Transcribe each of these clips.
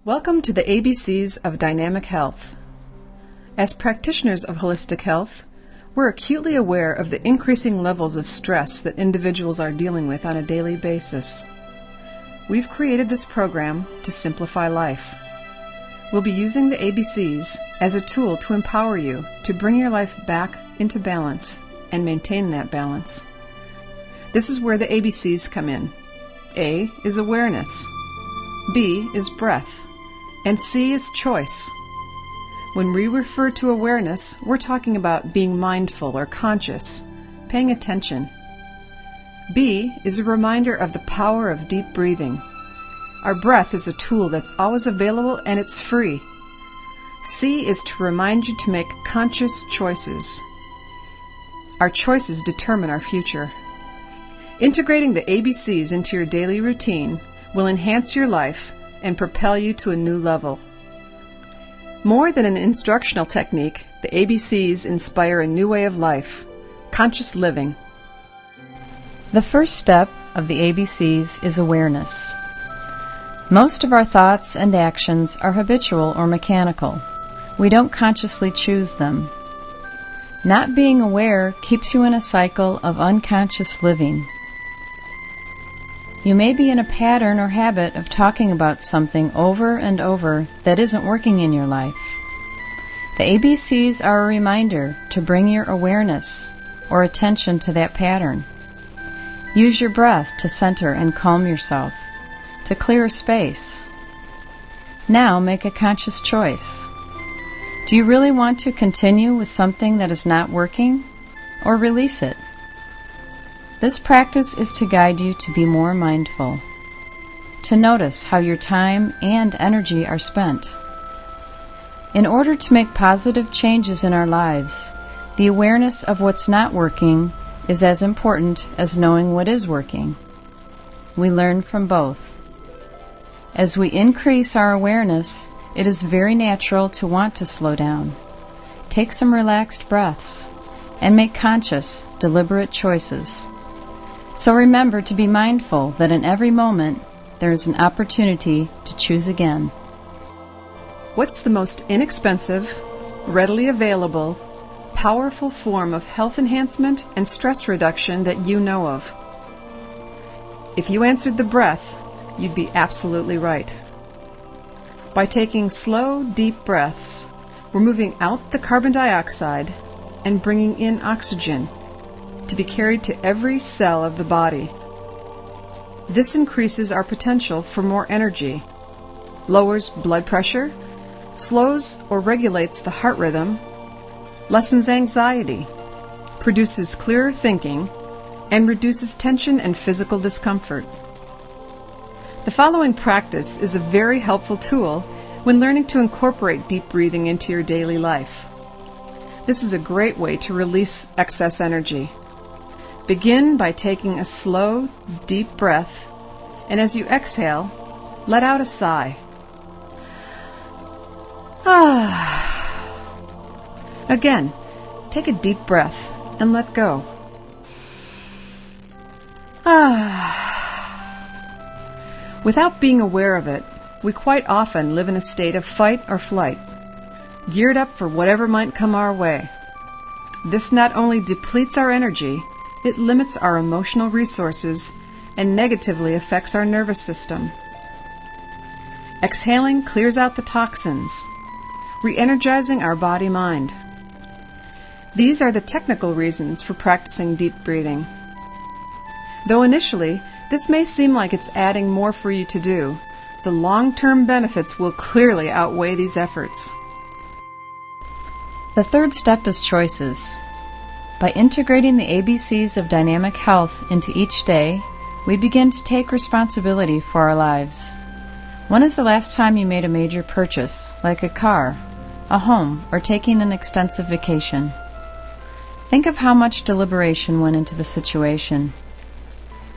Welcome to the ABCs of Dynamic Health. As practitioners of holistic health, we're acutely aware of the increasing levels of stress that individuals are dealing with on a daily basis. We've created this program to simplify life. We'll be using the ABCs as a tool to empower you to bring your life back into balance and maintain that balance. This is where the ABCs come in. A is awareness, B is breath, and C is choice. When we refer to awareness, we're talking about being mindful or conscious, paying attention. B is a reminder of the power of deep breathing. Our breath is a tool that's always available and it's free. C is to remind you to make conscious choices. Our choices determine our future. Integrating the ABCs into your daily routine will enhance your life and propel you to a new level. More than an instructional technique, the ABCs inspire a new way of life, conscious living. The first step of the ABCs is awareness. Most of our thoughts and actions are habitual or mechanical. We don't consciously choose them. Not being aware keeps you in a cycle of unconscious living. You may be in a pattern or habit of talking about something over and over that isn't working in your life. The ABCs are a reminder to bring your awareness or attention to that pattern. Use your breath to center and calm yourself, to clear a space. Now make a conscious choice. Do you really want to continue with something that is not working, or release it? This practice is to guide you to be more mindful, to notice how your time and energy are spent. In order to make positive changes in our lives, the awareness of what's not working is as important as knowing what is working. We learn from both. As we increase our awareness, it is very natural to want to slow down. Take some relaxed breaths and make conscious, deliberate choices. So remember to be mindful that in every moment there is an opportunity to choose again. What's the most inexpensive, readily available, powerful form of health enhancement and stress reduction that you know of? If you answered the breath, you'd be absolutely right. By taking slow, deep breaths, we're moving out the carbon dioxide and bringing in oxygen to be carried to every cell of the body. This increases our potential for more energy, lowers blood pressure, slows or regulates the heart rhythm, lessens anxiety, produces clearer thinking, and reduces tension and physical discomfort. The following practice is a very helpful tool when learning to incorporate deep breathing into your daily life. This is a great way to release excess energy. Begin by taking a slow, deep breath, and as you exhale, let out a sigh. Again, take a deep breath and let go. Without being aware of it, we quite often live in a state of fight or flight, geared up for whatever might come our way. This not only depletes our energy, it limits our emotional resources and negatively affects our nervous system. Exhaling clears out the toxins, re-energizing our body-mind. These are the technical reasons for practicing deep breathing. Though initially, this may seem like it's adding more for you to do, the long-term benefits will clearly outweigh these efforts. The third step is choices. By integrating the ABCs of dynamic health into each day, we begin to take responsibility for our lives. When is the last time you made a major purchase, like a car, a home, or taking an extensive vacation? Think of how much deliberation went into the situation.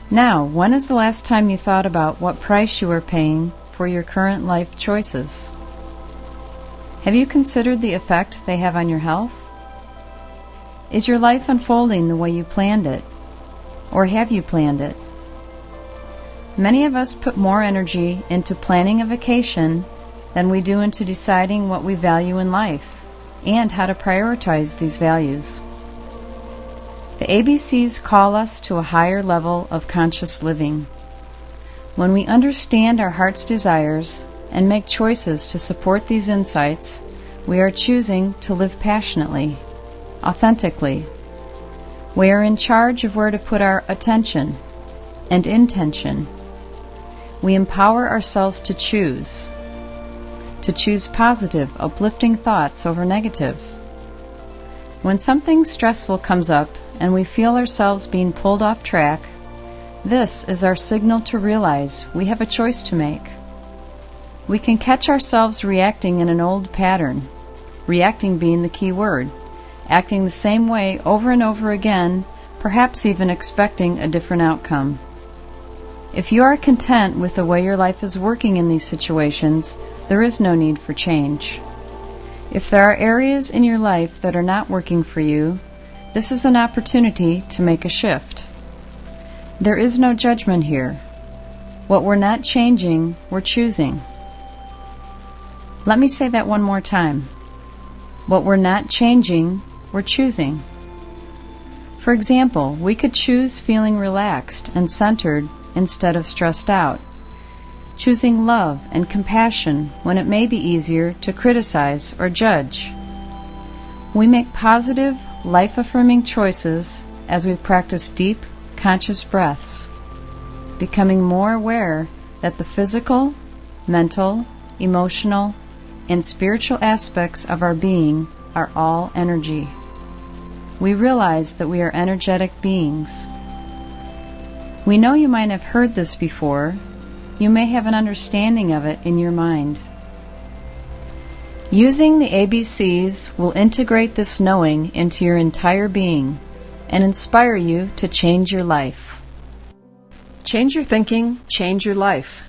Now, when is the last time you thought about what price you are paying for your current life choices? Have you considered the effect they have on your health? Is your life unfolding the way you planned it? Or have you planned it? Many of us put more energy into planning a vacation than we do into deciding what we value in life and how to prioritize these values. The ABCs call us to a higher level of conscious living. When we understand our heart's desires and make choices to support these insights, we are choosing to live passionately, authentically. We are in charge of where to put our attention and intention. We empower ourselves to choose positive, uplifting thoughts over negative. When something stressful comes up and we feel ourselves being pulled off track, this is our signal to realize we have a choice to make. We can catch ourselves reacting in an old pattern, reacting being the key word, acting the same way over and over again, perhaps even expecting a different outcome. If you are content with the way your life is working in these situations, there is no need for change. If there are areas in your life that are not working for you, this is an opportunity to make a shift. There is no judgment here. What we're not changing, we're choosing. Let me say that one more time. What we're not changing, we're choosing. For example, we could choose feeling relaxed and centered instead of stressed out, choosing love and compassion when it may be easier to criticize or judge. We make positive, life-affirming choices as we practice deep, conscious breaths, becoming more aware that the physical, mental, emotional, and spiritual aspects of our being are all energy. We realize that we are energetic beings. We know you might have heard this before. You may have an understanding of it in your mind. Using the ABCs will integrate this knowing into your entire being and inspire you to change your life. Change your thinking, change your life.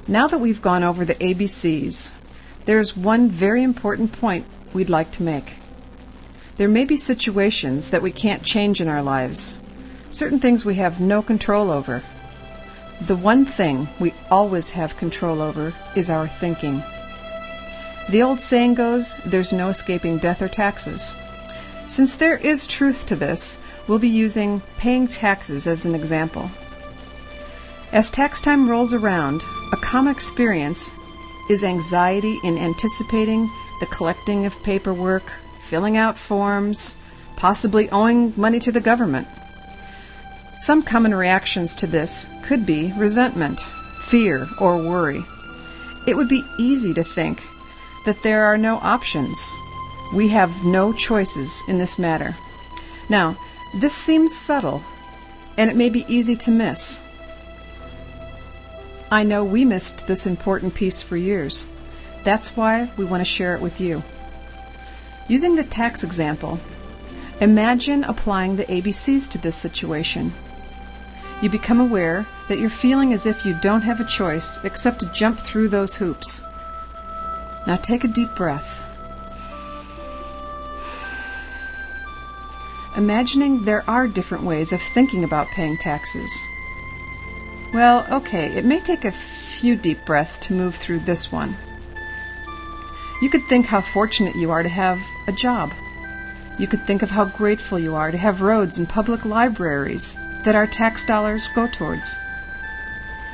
Now that we've gone over the ABCs, there's one very important point we'd like to make. There may be situations that we can't change in our lives, certain things we have no control over. The one thing we always have control over is our thinking. The old saying goes, there's no escaping death or taxes. Since there is truth to this, we'll be using paying taxes as an example. As tax time rolls around, a common experience is anxiety in anticipating the collecting of paperwork, filling out forms, possibly owing money to the government. Some common reactions to this could be resentment, fear, or worry. It would be easy to think that there are no options. We have no choices in this matter. Now, this seems subtle, and it may be easy to miss. I know we missed this important piece for years. That's why we want to share it with you. Using the tax example, imagine applying the ABCs to this situation. You become aware that you're feeling as if you don't have a choice except to jump through those hoops. Now take a deep breath. Imagining there are different ways of thinking about paying taxes. Well, okay, it may take a few deep breaths to move through this one. You could think how fortunate you are to have a job. You could think of how grateful you are to have roads and public libraries that our tax dollars go towards.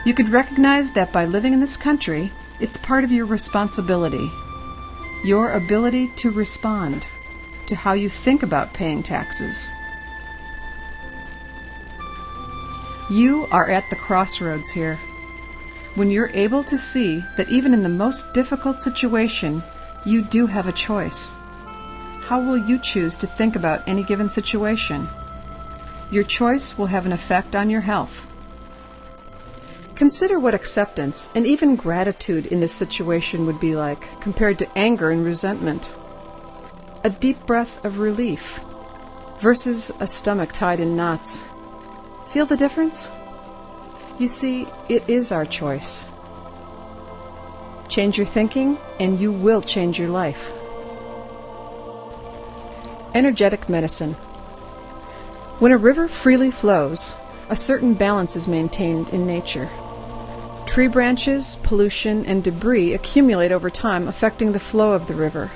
You could recognize that by living in this country, it's part of your responsibility, your ability to respond to how you think about paying taxes. You are at the crossroads here. When you're able to see that even in the most difficult situation, you do have a choice. How will you choose to think about any given situation? Your choice will have an effect on your health. Consider what acceptance and even gratitude in this situation would be like compared to anger and resentment. A deep breath of relief versus a stomach tied in knots. Feel the difference? You see, it is our choice. Change your thinking, and you will change your life. Energetic medicine. When a river freely flows, a certain balance is maintained in nature. Tree branches, pollution, and debris accumulate over time, affecting the flow of the river.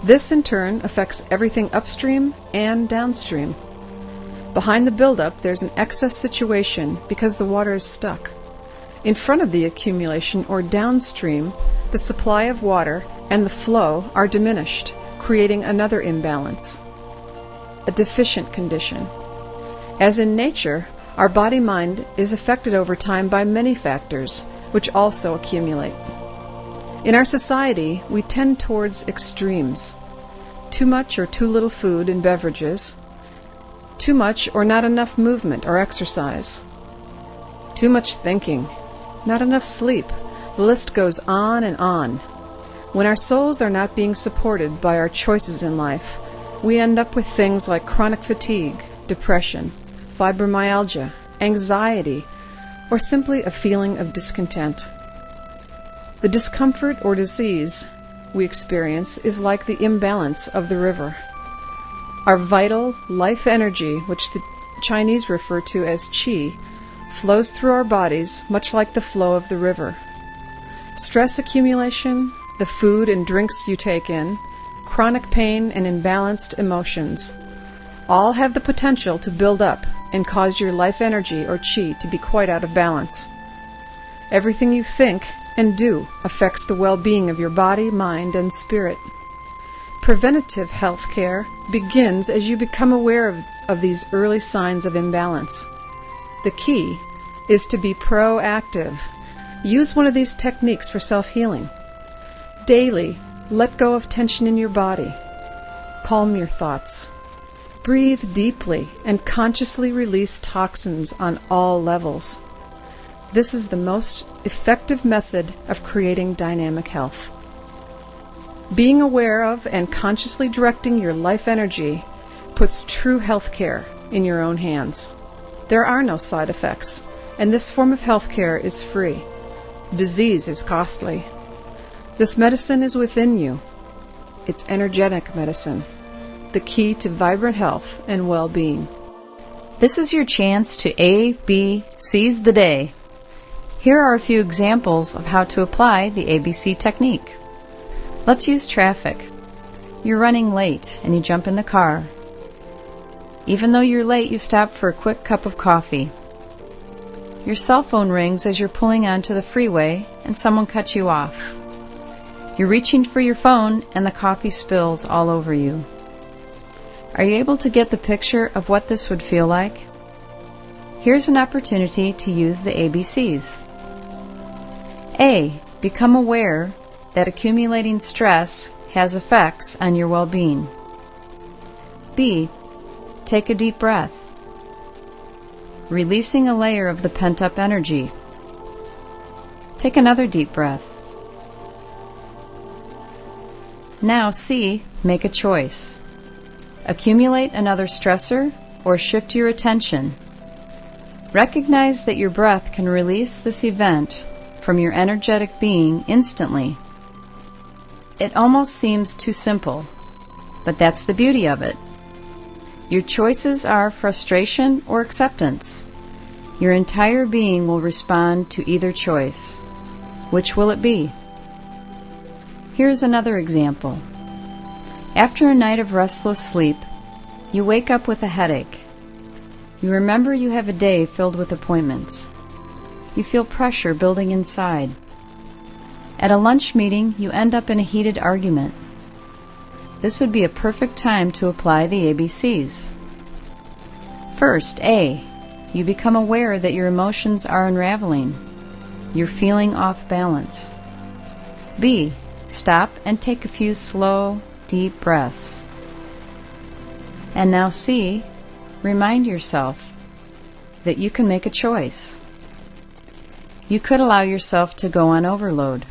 This, in turn, affects everything upstream and downstream. Behind the buildup, there's an excess situation because the water is stuck. In front of the accumulation, or downstream, the supply of water and the flow are diminished, creating another imbalance, a deficient condition. As in nature, our body-mind is affected over time by many factors, which also accumulate. In our society, we tend towards extremes. Too much or too little food and beverages. Too much or not enough movement or exercise. Too much thinking. Not enough sleep. The list goes on and on. When our souls are not being supported by our choices in life, we end up with things like chronic fatigue, depression, fibromyalgia, anxiety, or simply a feeling of discontent. The discomfort or disease we experience is like the imbalance of the river. Our vital life energy, which the Chinese refer to as qi, flows through our bodies much like the flow of the river. Stress accumulation, the food and drinks you take in, chronic pain and imbalanced emotions, all have the potential to build up and cause your life energy or qi to be quite out of balance. Everything you think and do affects the well-being of your body, mind, and spirit. Preventative health care begins as you become aware of these early signs of imbalance. The key is to be proactive. Use one of these techniques for self-healing. Daily, let go of tension in your body. Calm your thoughts. Breathe deeply and consciously release toxins on all levels. This is the most effective method of creating dynamic health. Being aware of and consciously directing your life energy puts true health care in your own hands. There are no side effects, and this form of health care is free. Disease is costly. This medicine is within you. It's energetic medicine, the key to vibrant health and well-being. This is your chance to seize the day. Here are a few examples of how to apply the ABC technique. Let's use traffic. You're running late and you jump in the car. Even though you're late, you stop for a quick cup of coffee. Your cell phone rings as you're pulling onto the freeway and someone cuts you off. You're reaching for your phone and the coffee spills all over you. Are you able to get the picture of what this would feel like? Here's an opportunity to use the ABCs. A. Become aware that accumulating stress has effects on your well-being. B. Take a deep breath, releasing a layer of the pent-up energy. Take another deep breath. Now C. Make a choice. Accumulate another stressor or shift your attention. Recognize that your breath can release this event from your energetic being instantly. It almost seems too simple, but that's the beauty of it. Your choices are frustration or acceptance. Your entire being will respond to either choice. Which will it be? Here's another example. After a night of restless sleep, you wake up with a headache. You remember you have a day filled with appointments. You feel pressure building inside. At a lunch meeting, you end up in a heated argument. This would be a perfect time to apply the ABCs. First, A. You become aware that your emotions are unraveling. You're feeling off balance. B. Stop and take a few slow, deep breaths. And now C. Remind yourself that you can make a choice. You could allow yourself to go on overload,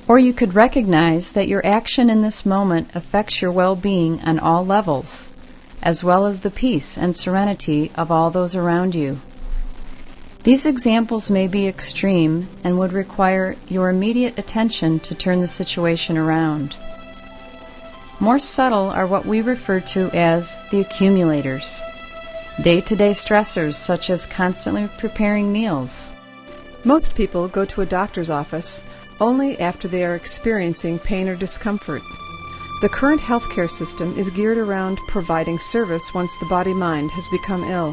or you could recognize that your action in this moment affects your well-being on all levels, as well as the peace and serenity of all those around you. These examples may be extreme and would require your immediate attention to turn the situation around. More subtle are what we refer to as the accumulators. Day-to-day stressors such as constantly preparing meals, Most people go to a doctor's office only after they are experiencing pain or discomfort. The current healthcare system is geared around providing service once the body-mind has become ill.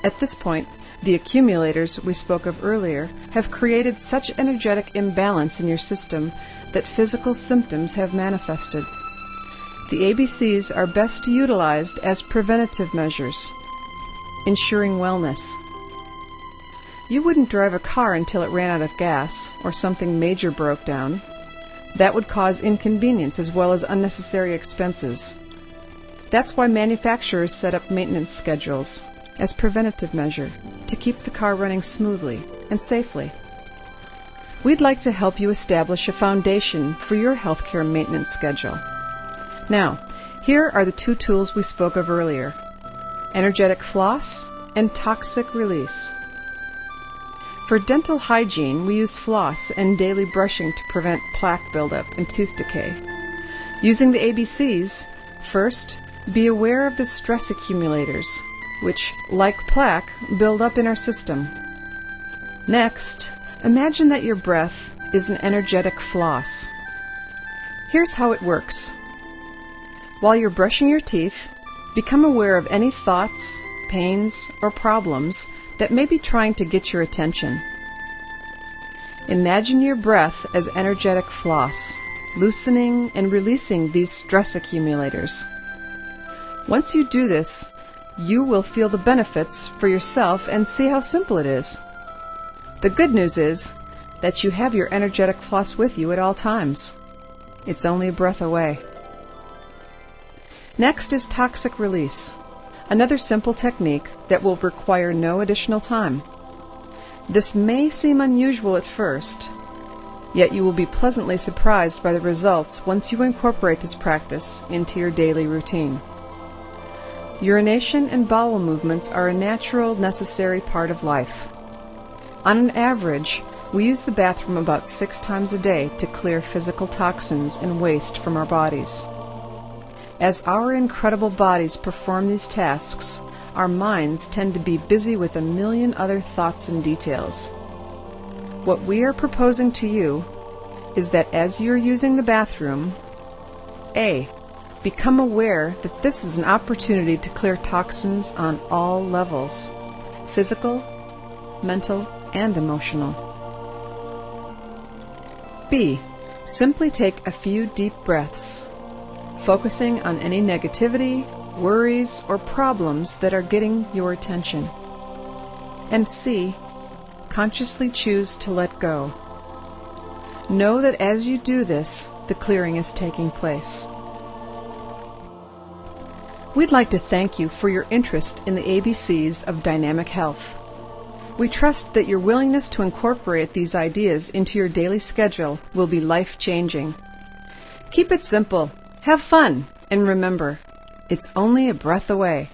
At this point, the accumulators we spoke of earlier have created such energetic imbalance in your system that physical symptoms have manifested. The ABCs are best utilized as preventative measures, ensuring wellness. You wouldn't drive a car until it ran out of gas or something major broke down. That would cause inconvenience as well as unnecessary expenses. That's why manufacturers set up maintenance schedules as preventative measure to keep the car running smoothly and safely. We'd like to help you establish a foundation for your healthcare maintenance schedule. Now, here are the two tools we spoke of earlier: energetic floss and toxic release. For dental hygiene, we use floss and daily brushing to prevent plaque buildup and tooth decay. Using the ABCs, first, be aware of the stress accumulators, which, like plaque, build up in our system. Next, imagine that your breath is an energetic floss. Here's how it works. While you're brushing your teeth, become aware of any thoughts, pains, or problems that may be trying to get your attention. Imagine your breath as energetic floss, loosening and releasing these stress accumulators. Once you do this, you will feel the benefits for yourself and see how simple it is. The good news is that you have your energetic floss with you at all times. It's only a breath away. Next is toxic release, another simple technique that will require no additional time. This may seem unusual at first, yet you will be pleasantly surprised by the results once you incorporate this practice into your daily routine. Urination and bowel movements are a natural, necessary part of life. On an average, we use the bathroom about 6 times a day to clear physical toxins and waste from our bodies. As our incredible bodies perform these tasks, our minds tend to be busy with a million other thoughts and details. What we are proposing to you is that as you're using the bathroom, A, become aware that this is an opportunity to clear toxins on all levels: physical, mental, and emotional. B, simply take a few deep breaths, focusing on any negativity, worries, or problems that are getting your attention. And C, consciously choose to let go. Know that as you do this, the clearing is taking place. We'd like to thank you for your interest in the ABCs of dynamic health. We trust that your willingness to incorporate these ideas into your daily schedule will be life-changing. Keep it simple, have fun, and remember, it's only a breath away.